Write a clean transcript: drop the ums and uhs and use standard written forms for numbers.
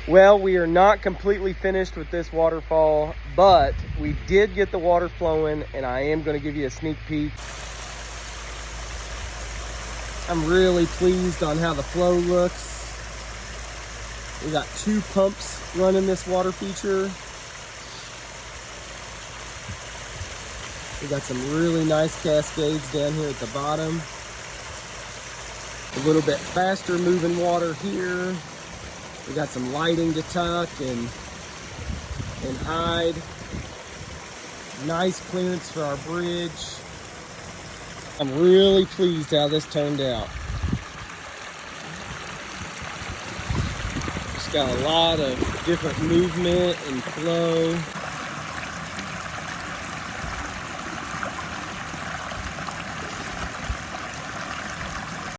Well, we are not completely finished with this waterfall, but we did get the water flowing, and I am going to give you a sneak peek. I'm really pleased on how the flow looks. We got 2 pumps running this water feature. We got some really nice cascades down here at the bottom. A little bit faster moving water here. We got some lighting to tuck and hide. Nice clearance for our bridge. I'm really pleased how this turned out. Just got a lot of different movement and flow.